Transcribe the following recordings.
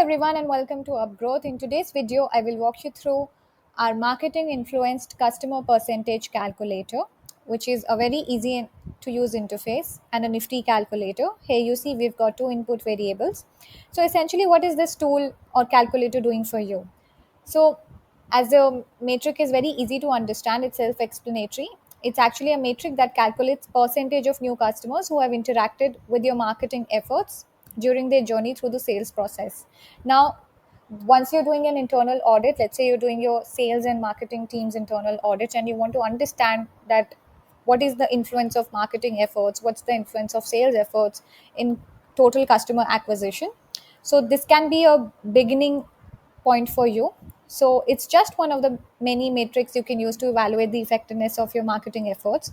everyone and welcome to Upgrowth. In today's video, I will walk you through our marketing influenced customer percentage calculator, which is a very easy to use interface and a nifty calculator. Here you see we've got two input variables. So essentially what is this tool or calculator doing for you? So, as the metric is very easy to understand, it's self explanatory. It's actually a metric that calculates percentage of new customers who have interacted with your marketing efforts during their journey through the sales process. Now, once you're doing an internal audit, let's say you're doing your sales and marketing team's internal audit, and you want to understand that what is the influence of marketing efforts, what's the influence of sales efforts in total customer acquisition. So, this can be a beginning point for you. So it's just one of the many metrics you can use to evaluate the effectiveness of your marketing efforts.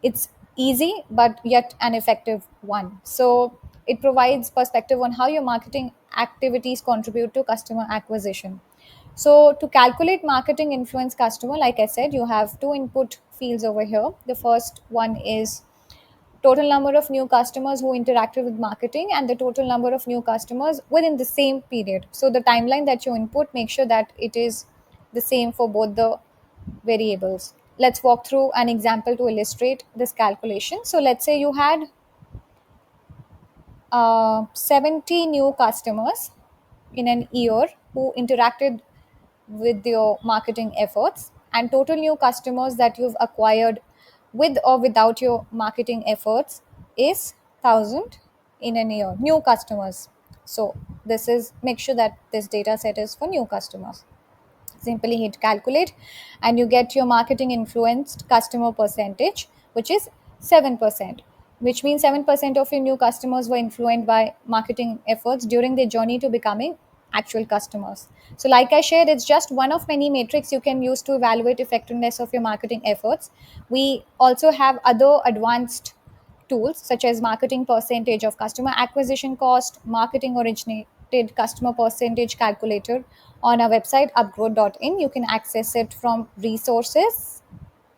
It's easy but yet an effective one. So it provides perspective on how your marketing activities contribute to customer acquisition. So to calculate marketing influence customer, like I said, you have two input fields over here. The first one is total number of new customers who interacted with marketing and the total number of new customers within the same period. So the timeline that you input, make sure that it is the same for both the variables. Let's walk through an example to illustrate this calculation. So let's say you had 70 new customers in an year who interacted with your marketing efforts, and total new customers that you've acquired with or without your marketing efforts is 1000 in a year, new customers. So this is, make sure that this data set is for new customers. Simply hit calculate and you get your marketing influenced customer percentage, which is 7%, which means 7% of your new customers were influenced by marketing efforts during their journey to becoming actual customers. So like I shared, it's just one of many metrics you can use to evaluate effectiveness of your marketing efforts. We also have other advanced tools such as marketing percentage of customer acquisition cost, marketing originated customer percentage calculator on our website upgrowth.in. You can access it from resources.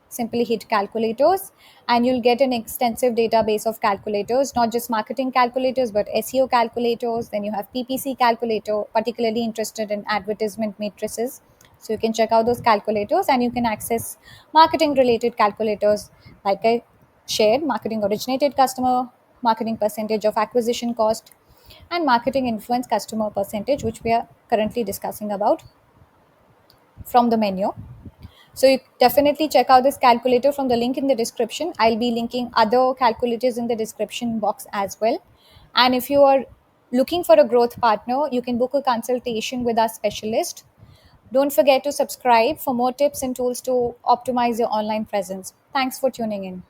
Simply hit calculators and you'll get an extensive database of calculators, not just marketing calculators but SEO calculators. Then you have PPC calculator, particularly interested in advertisement matrices. So you can check out those calculators and you can access marketing related calculators like I shared: marketing originated customer, marketing percentage of acquisition cost, and marketing influence customer percentage, which we are currently discussing about from the menu. So you definitely check out this calculator from the link in the description. I'll be linking other calculators in the description box as well. And if you are looking for a growth partner, you can book a consultation with our specialist. Don't forget to subscribe for more tips and tools to optimize your online presence. Thanks for tuning in.